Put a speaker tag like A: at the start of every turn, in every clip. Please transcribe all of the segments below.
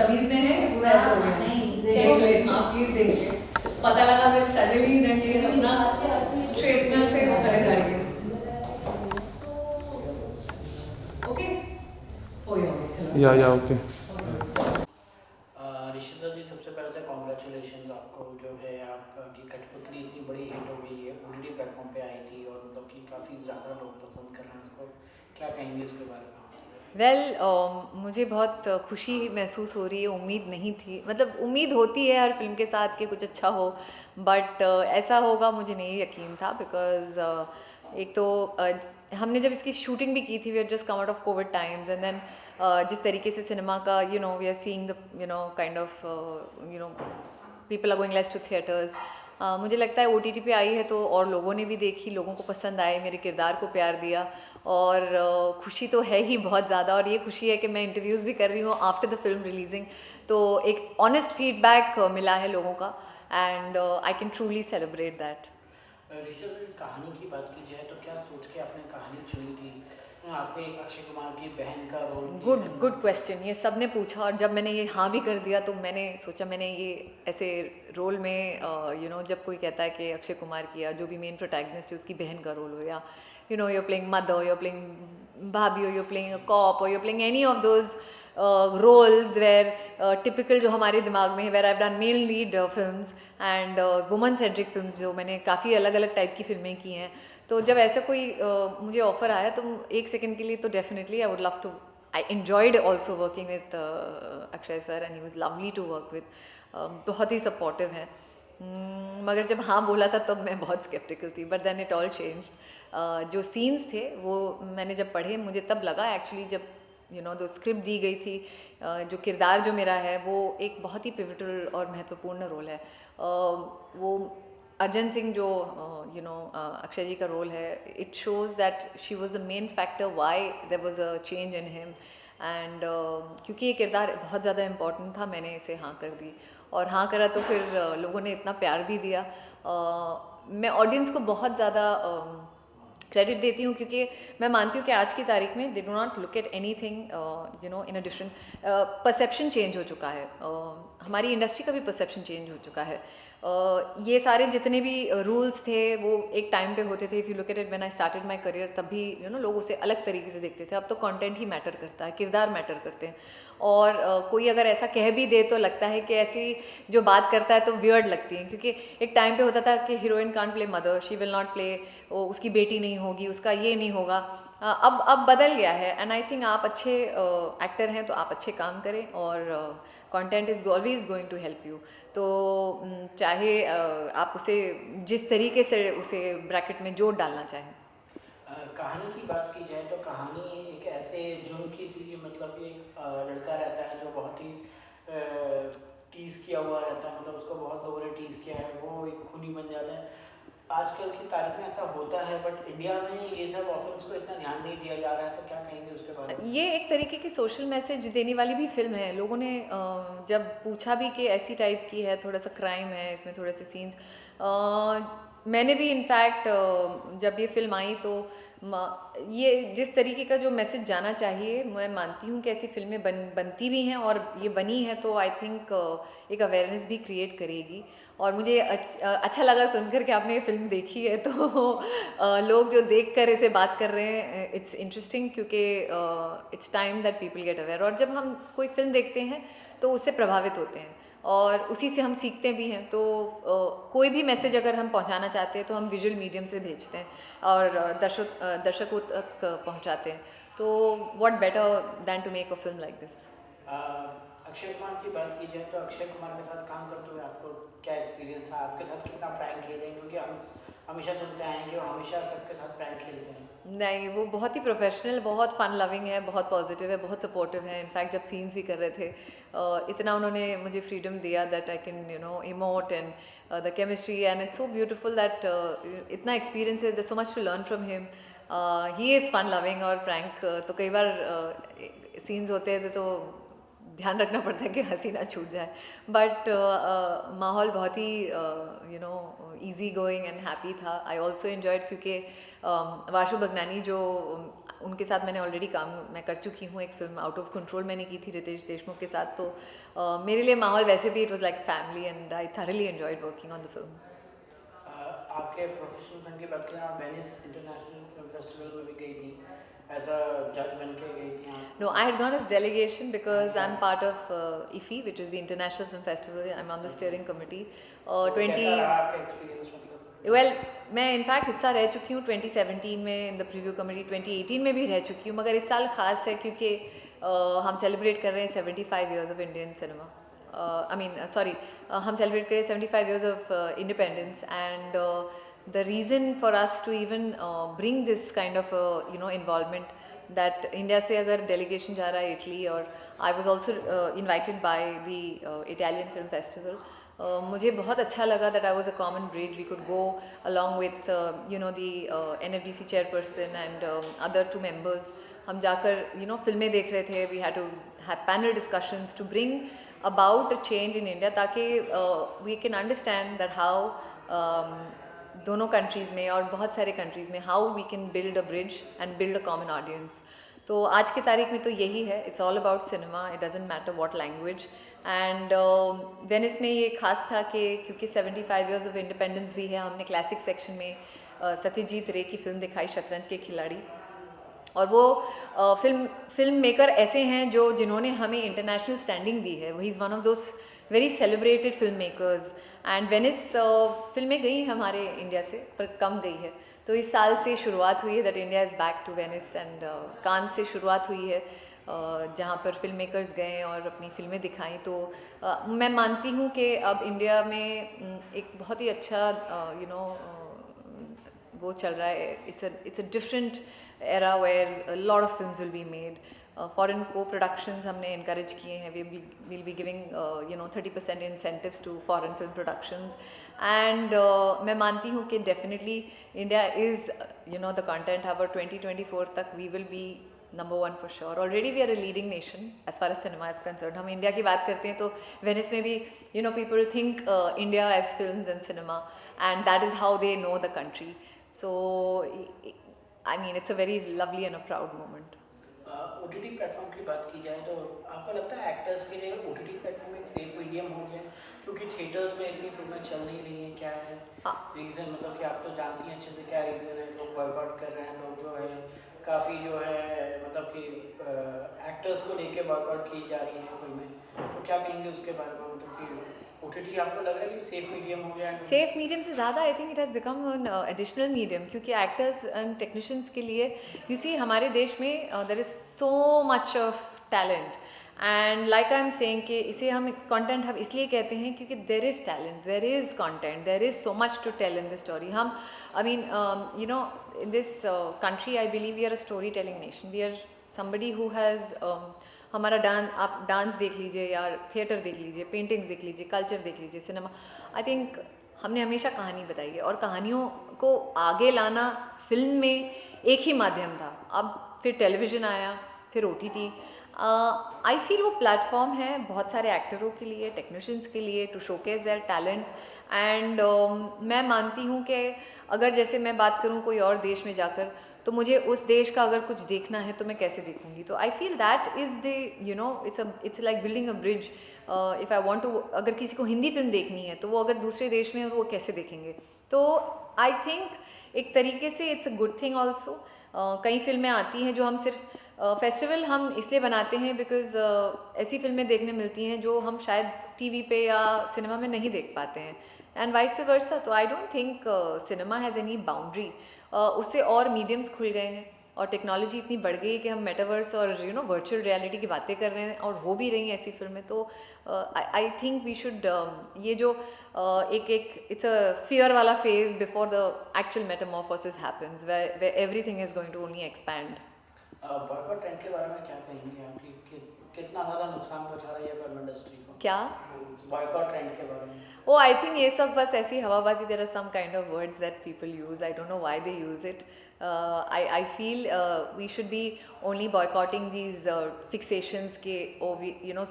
A: तमीज में है कि पूरा ऐसा हो गया?
B: नहीं,
A: देख ले, हाँ प्लीज देख ले। पता लगा फिर सडनली देन ये अपना स्ट्रेटनर से वो करे जाएंगे। ओके हो गया चलो।
C: या ओके।
D: ऋषिता जी, सबसे पहले तो कॉन्ग्रेचुलेशन आपको, जो है आपकी कठपुतली इतनी बड़ी हिट हो गई है, ओटीटी प्लेटफॉर्म पे आई थी और मतलब कि काफ़ी ज़्यादा लोग पसंद कर रहे हैं उसको, क्या कहेंगे उसके बारे में?
E: मुझे बहुत खुशी महसूस हो रही है। उम्मीद नहीं थी, मतलब उम्मीद होती है हर फिल्म के साथ कि कुछ अच्छा हो, बट ऐसा होगा मुझे नहीं यकीन था। बिकॉज एक तो हमने जब इसकी शूटिंग भी की थी, we are just come out of COVID times, and then जिस तरीके से सिनेमा का we are seeing the kind of people are going less to theatres. मुझे लगता है OTT पे आई है तो और लोगों ने भी देखी, लोगों को पसंद आए, मेरे किरदार को प्यार दिया, और खुशी तो है ही बहुत ज़्यादा। और ये खुशी है कि मैं इंटरव्यूज़ भी कर रही हूँ आफ्टर द फिल्म रिलीजिंग, तो एक ऑनेस्ट फीडबैक मिला है लोगों का, and I can truly celebrate that.
D: Rishita ji, कहानी की बात की जाए तो क्या सोच के आपने कहानी चुनी थी? आपको एक अक्षय कुमार की बहन का रोल।
E: गुड क्वेश्चन, ये सब ने पूछा, और जब मैंने ये हाँ भी कर दिया तो मैंने सोचा, मैंने ये ऐसे रोल में जब कोई कहता है कि अक्षय कुमार की या जो भी मेन प्रोटैगनिस्ट है उसकी बहन का रोल हो, या you're playing mother, you're playing bhabhi, or you're playing a cop, or you're playing any of those roles where typical जो हमारे दिमाग में है, where I've done male lead films and woman centric films, जो मैंने काफ़ी अलग अलग टाइप की फिल्में की हैं। तो जब ऐसा कोई मुझे ऑफ़र आया तो एक सेकंड के लिए तो definitely I would love to, I enjoyed also working with Akshay sir, and he was lovely to work with, बहुत ही सपोर्टिव है। मगर जब हाँ बोला था तब मैं बहुत स्केप्टिकल थी, but then it all changed. जो सीन्स थे वो मैंने जब पढ़े, मुझे तब लगा एक्चुअली, जब जो स्क्रिप्ट दी गई थी, जो किरदार जो मेरा है वो एक बहुत ही पिवटल और महत्वपूर्ण रोल है। वो अर्जन सिंह जो अक्षय जी का रोल है, it shows that she was the main factor why there was a change in him, and क्योंकि ये किरदार बहुत ज़्यादा इम्पॉर्टेंट था, मैंने इसे हाँ कर दी, और हाँ करा तो फिर लोगों ने इतना प्यार भी दिया। मैं ऑडियंस को बहुत ज़्यादा क्रेडिट देती हूँ, क्योंकि मैं मानती हूँ कि आज की तारीख में they do not look at any thing in a different, perception change हो चुका है, हमारी इंडस्ट्री का भी परसेप्शन चेंज हो चुका है। ये सारे जितने भी रूल्स थे वो एक टाइम पे होते थे, if you look at it when I started my career, तब भी लोग उसे अलग तरीके से देखते थे। अब तो कंटेंट ही मैटर करता है, किरदार मैटर करते हैं, और कोई अगर ऐसा कह भी दे तो लगता है कि ऐसी जो बात करता है तो वियर्ड लगती है, क्योंकि एक टाइम पे होता था कि heroine can't play mother, she will not play, उसकी बेटी नहीं होगी, उसका ये नहीं होगा। अब बदल गया है, एंड आई थिंक आप अच्छे एक्टर हैं तो आप अच्छे काम करें, और content is always going to help you. तो चाहे आप उसे जिस तरीके से उसे ब्रैकेट में जोड़ डालना चाहें।
D: कहानी की बात की जाए तो कहानी एक ऐसे जुर्म की थी, मतलब एक लड़का रहता है जो बहुत ही टीज़ किया हुआ रहता है, मतलब उसको बहुत लोगों ने टीज़ किया है, वो एक खूनी बन जाता है। आजकल की तारीख में ऐसा होता है, बट इंडिया में ये सब ऑफेंस को इतना ध्यान नहीं दिया जा रहा है, तो क्या कहेंगे उसके बारे में?
E: ये एक तरीके की सोशल मैसेज देने वाली भी फिल्म है। लोगों ने जब पूछा भी कि ऐसी टाइप की है, थोड़ा सा क्राइम है इसमें, थोड़े से सीन्स, मैंने भी इनफैक्ट जब ये फिल्म आई तो ये जिस तरीके का जो मैसेज जाना चाहिए, मैं मानती हूँ कि ऐसी फिल्में बनती भी हैं, और ये बनी है तो आई थिंक एक अवेयरनेस भी क्रिएट करेगी। और मुझे अच्छा लगा सुनकर कि आपने ये फिल्म देखी है, तो लोग जो देख कर इसे बात कर रहे हैं, इट्स इंटरेस्टिंग, क्योंकि it's time that people get aware. और जब हम कोई फिल्म देखते हैं तो उससे प्रभावित होते हैं, और उसी से हम सीखते भी हैं। तो कोई भी मैसेज अगर हम पहुंचाना चाहते हैं तो हम विजुअल मीडियम से भेजते हैं और दर्शकों तक पहुंचाते हैं। तो what better than to make a film like this.
D: Akshay Kumar की बात की जाए तो अक्षय कुमार के साथ काम करते हुए आपको क्या एक्सपीरियंस था? आपके साथ कितना प्रैंक खेले? क्योंकि हम हमेशा सुनते आए हैं कि वो हमेशा सबके साथ प्रैंक खेलते हैं।
E: नहीं, वो बहुत ही प्रोफेशनल, बहुत फन लविंग है, बहुत पॉजिटिव है, बहुत सपोर्टिव है। इनफैक्ट जब सीन्स भी कर रहे थे, इतना उन्होंने मुझे फ्रीडम दिया that I can emote, and the chemistry, and it's so beautiful that इतना एक्सपीरियंस है, so much to learn from him. He is fun loving, और प्रैंक तो कई बार सीन्स होते हैं तो ध्यान रखना पड़ता है कि हंसी ना छूट जाए, बट माहौल बहुत ही ईजी गोइंग एंड हैप्पी था। आई ऑल्सो एन्जॉयड, क्योंकि वाशु भगनानी जो उनके साथ मैंने ऑलरेडी काम मैं कर चुकी हूँ, एक फिल्म आउट ऑफ कंट्रोल मैंने की थी रितेश देशमुख के साथ, तो मेरे लिए माहौल वैसे भी it was like family and I thoroughly enjoyed working on the film.
D: आपके प्रोफेशनल फ्रेंड की बात करें, आप वेनिस इंटरनेशनल फिल्म फेस्टिवल में भी गई थी, एज अ जज बन के गई थी आप?
E: No, I had gone as delegation because I'm part of IFFI, which is the International Film Festival. I'm on the steering committee.
D: तो
E: 20
D: कैसा रहा आपका एक्सपीरियंस मतलब?
E: वेल मैं इनफैक्ट हिस्सा रह चुकी हूँ 2017 में इन द प्रीव्यू कमेटी, 2018 में भी रह चुकी हूँ, मगर इस साल ख़ास है क्योंकि हम सेलिब्रेट कर रहे हैं 75 years of Indian cinema. I mean sorry, हम सेलिब्रेट कर रहे हैं 75 years of independence and the reason for us to even bring this kind of involvement that India से अगर डेलीगेशन जा रहा है इटली, और I was also invited by the Italian film festival. मुझे बहुत अच्छा लगा that I was a common bridge, we could go along with the NFDC chairperson and other 2 members. हम जाकर फिल्में देख रहे थे, we had to have panel discussions to bring about a change in India, ताकि we can understand that how दोनों countries में और बहुत सारे कंट्रीज़ में how we can build a bridge and build a common audience. तो आज की तारीख में तो यही है, it's all about cinema, it doesn't matter what language. And Venice में ये खास था कि क्योंकि 75 इयर्स ऑफ इंडिपेंडेंस भी है, हमने क्लासिक सेक्शन में सत्यजीत रे की फिल्म दिखाई शतरंज के खिलाड़ी, और वो फिल्म मेकर ऐसे हैं जिन्होंने हमें इंटरनेशनल स्टैंडिंग दी है। He is one of those very celebrated film makers. And Venice फिल्में गई हमारे इंडिया से पर कम गई है, तो इस साल से शुरुआत हुई है that India is back to Venice, and Cannes से शुरुआत हुई है जहाँ पर फिल्म मेकर्स गए और अपनी फिल्में दिखाई। तो मैं मानती हूँ कि अब इंडिया में एक बहुत ही अच्छा वो चल रहा है, it's a different era where lot of films will be made. Foreign co productions हमने इनकरेज किए हैं, we will be giving 30% incentives to foreign film productions, and मैं मानती हूँ कि definitely India is the content hub, 2024 तक we will be number 1 for sure. Already we are a leading nation as far as cinema is concerned. हम India की बात करते हैं तो वेनिस में भी people think India as films and cinema, and that is how they know the country. So I mean it's a very lovely and a proud moment.
D: OTT platform की बात की जाए तो आपको लगता है एक्टर्स के लिए OTT प्लेटफॉर्म एक सेफ मीडियम हो गया है? क्योंकि थिएटर्स में इतनी फिल्में चल नहीं रही हैं, क्या है रीज़न? मतलब कि आप तो जानती हैं अच्छे से क्या रीज़न है, लोग बॉयकॉट कर रहे हैं, लोग जो है काफ़ी जो है मतलब कि एक्टर्स को लेके बॉयकॉट की जा रही हैं फिल्में, तो क्या कहेंगे उसके बारे में? मतलब कि OTT आपको लग रहा है कि सेफ मीडियम हो गया है?
E: सेफ मीडियम से ज़्यादा I think it has become an additional medium, क्योंकि एक्टर्स एंड टेक्नीशियंस के लिए यू सी हमारे देश में there is so much of talent, and like I am saying कि इसे हम कंटेंट हब इसलिए कहते हैं क्योंकि there is talent, there is content, there is so much to tell in the story. हम I mean in this country I believe we are a story telling nation, we are somebody who has हमारा आप dance देख लीजिए या theatre देख लीजिए, paintings देख लीजिए, कल्चर देख लीजिए, सिनेमा, आई थिंक हमने हमेशा कहानी बताई है, और कहानियों को आगे लाना फिल्म में एक ही माध्यम था, अब फिर टेलीविज़न आया, फिर OTT। आई फील वो प्लेटफॉर्म है बहुत सारे एक्टरों के लिए, टेक्नीशियंस के लिए, to showcase their talent, and मैं मानती हूँ कि अगर जैसे मैं बात करूँ कोई और देश में जाकर, तो मुझे उस देश का अगर कुछ देखना है तो मैं कैसे देखूँगी? तो I feel that is the it's like building a bridge. If I want to, अगर किसी को हिंदी फिल्म देखनी है तो वो अगर दूसरे देश में है तो वो कैसे देखेंगे? तो आई थिंक एक तरीके से it's a good thing also. कई फिल्में आती हैं जो हम सिर्फ फेस्टिवल हम इसलिए बनाते हैं बिकॉज ऐसी फिल्में देखने मिलती हैं जो हम शायद TV पे या सिनेमा में नहीं देख पाते हैं, एंड वाइस वर्सा। तो I don't think cinema has any boundary. उससे और मीडियम्स खुल गए हैं और टेक्नोलॉजी इतनी बढ़ गई है कि हम मेटावर्स और वर्चुअल रियलिटी की बातें कर रहे हैं, और हो भी रही हैं ऐसी फिल्में। तो आई थिंक वी शुड ये जो एक इट्स अ फियर वाला phase before the actual metamorphosis happens, where everything is going to only expand.
D: Boycott trend के बारे में क्या कहेंगे आप कि कितना ज़्यादा नुकसान पहुंचा रहा है ये फिल्म इंडस्ट्री को?
E: क्या
D: बॉयकॉट ट्रेंड के बारे में?
E: ओ आई थिंक ये सब बस ऐसी हवाबाजी, there are some kind of words that people use, I don't know why they use it, I feel we should be only boycotting these fixations ke, oh,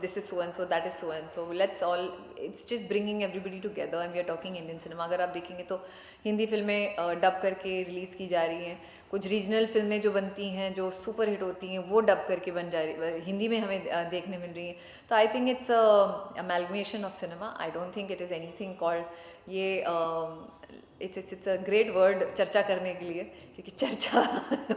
E: this is so and so, that is so and so. Let's all, it's just bringing everybody together and we are talking Indian cinema. अगर आप देखेंगे तो हिंदी फिल्में dub करके release की जा रही हैं, कुछ रीजनल फिल्में जो बनती हैं जो सुपर हिट होती हैं वो डब करके बन जा रही, हिंदी में हमें देखने मिल रही हैं. तो आई think it's amalgamation of cinema. I don't think it is anything called ये इट्स अ ग्रेट वर्ड चर्चा करने के लिए, क्योंकि चर्चा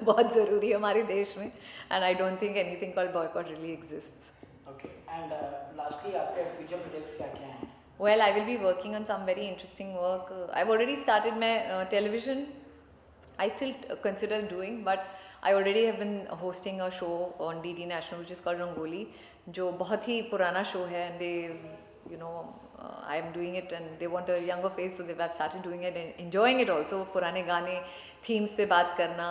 E: बहुत ज़रूरी है हमारे देश में. And I don't think anything called boycott really exists.
D: Okay, and lastly आपके फ्यूचर प्रोजेक्ट्स क्या क्या हैं?
E: Well, I will be working on some very interesting work. I've already started my television. I still consider doing, but I already have been hosting a show on DD National, which is called Rangoli, जो बहुत ही पुराना show है, and they, I am doing it, and they want a younger face, so they've started doing it and enjoying it also. पुराने गाने themes पे बात करना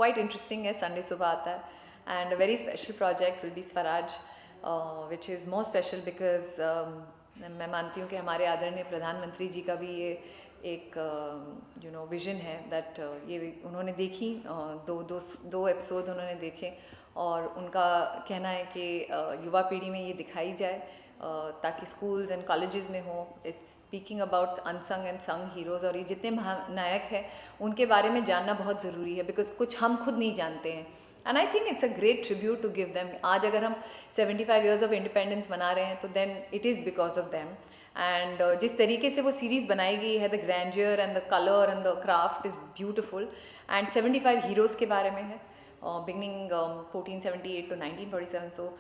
E: quite interesting है. Sunday सुबह आता है, and a very special project will be Swaraj, which is more special because मैं मानती हूँ कि हमारे आदरणीय प्रधानमंत्री जी का भी ये एक विजन है दैट ये उन्होंने देखी, दो एपिसोड उन्होंने देखे, और उनका कहना है कि युवा पीढ़ी में ये दिखाई जाए ताकि स्कूल्स एंड कॉलेजेस में हो. It's speaking about unsung and संग हीरोज़, और ये जितने महानायक हैं उनके बारे में जानना बहुत ज़रूरी है, बिकॉज कुछ हम खुद नहीं जानते हैं. And I think it's a great tribute to give them. आज अगर हम 75 ईयर्स ऑफ इंडिपेंडेंस मना रहे हैं तो then it is because of them. And जिस तरीके से वो सीरीज़ बनाई गई है, the grandeur and the colour and the craft is beautiful. And 75 heroes के बारे में है, beginning 1478 to 1947. So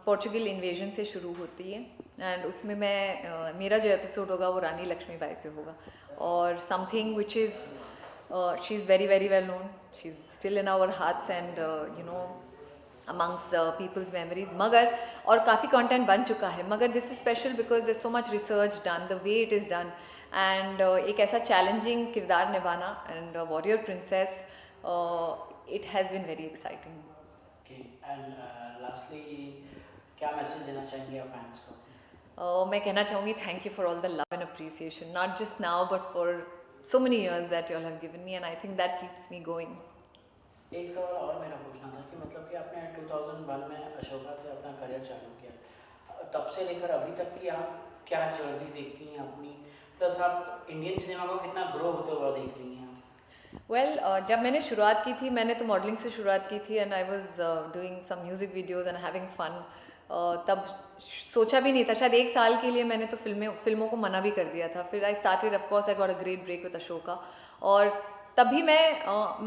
E: Portugal invasion से शुरू होती है, एंड उसमें मैं मेरा जो एपिसोड होगा वो रानी लक्ष्मीबाई पे होगा, और something which is she is very very well known. She is still in our hearts and amongst people's memories. मगर और काफ़ी कंटेंट बन चुका है, मगर this is special because there's so much research done, the way it is done, and एक ऐसा challenging किरदार निभाना and warrior princess, it has been very exciting.
D: Okay, and lastly क्या मैसेज देना चाहेंगे आप फैंस को?
E: मैं कहना चाहूँगी thank you for all the love and appreciation, not just now but for so many years that you all have given me, and I think that keeps me going.
D: एक सवाल और मेरा पूछना था कि मतलब कि आपने 2001 में अशोका से अपना करियर चालू किया, तब से लेकर अभी तक की आप क्या जर्नी देखती हैं अपनी, प्लस आप इंडियन सिनेमा को कितना ग्रो होते हुआ देख रही हैं?
E: वेल जब मैंने शुरुआत की थी, मैंने तो मॉडलिंग से शुरुआत की थी, and I was doing some music videos and having fun. तब सोचा भी नहीं था, शायद एक साल के लिए मैंने तो फिल्मों को मना भी कर दिया था. फिर I started, of course I got a great break with Asoka, और तभी मैं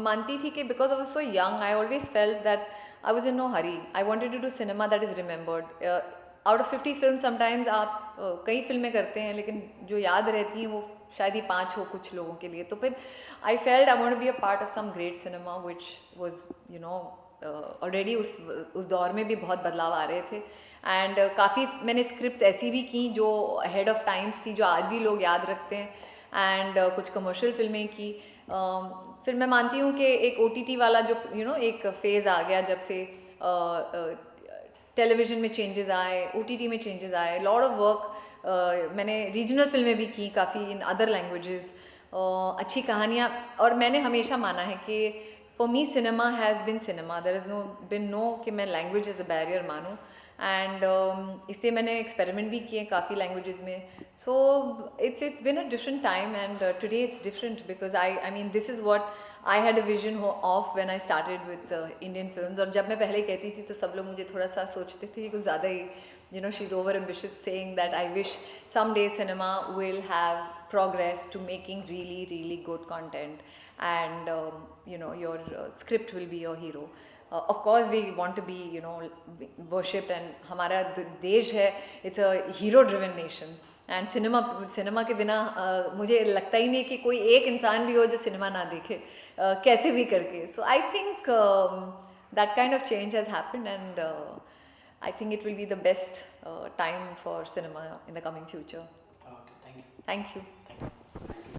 E: मानती थी कि because I was so young, I always felt that I was in no hurry. I wanted to do cinema that is remembered. Out of 50 film sometimes आप कई फिल्में करते हैं, लेकिन जो याद रहती हैं वो शायद ही 5 हो कुछ लोगों के लिए. तो फिर I felt I want to be a part of some great cinema which was already उस दौर में भी बहुत बदलाव आ रहे थे. एंड काफ़ी मैंने स्क्रिप्ट्स ऐसी भी की जो अहेड ऑफ टाइम्स थी, जो आज भी लोग याद रखते हैं, एंड कुछ कमर्शियल फिल्में की. फिर मैं मानती हूँ कि एक OTT वाला जो एक फेज़ आ गया, जब से टेलीविज़न में चेंजेस आए, OTT में चेंजेस आए, लॉट ऑफ वर्क मैंने रीजनल फिल्में भी की काफ़ी इन अदर लैंग्वेजेस, अच्छी कहानियाँ. और मैंने हमेशा माना है कि for me cinema has been cinema, there is been no कि मैं लैंग्वेज एज अ बैरियर मानूँ. एंड इसलिए मैंने एक्सपेरिमेंट भी किए काफ़ी लैंग्वेजेस में. So it's been a different time, and today it's different because I mean this is what I had a vision of when I started with Indian films. और जब मैं पहले कहती थी तो सब लोग मुझे थोड़ा सा सोचते थे कि कुछ ज़्यादा ही she is over ambitious, saying that I wish someday cinema will have progress to making really really good content, and your script will be your hero. Of course we want to be worshipped, and हमारा देश है, it's a hero driven nation, and cinema के बिना मुझे लगता ही नहीं कि कोई एक इंसान भी हो जो सिनेमा ना देखे, कैसे भी करके. So I think that kind of change has happened, and I think it will be the best time for cinema in the coming future.
D: Okay, thank you.
E: Thank you.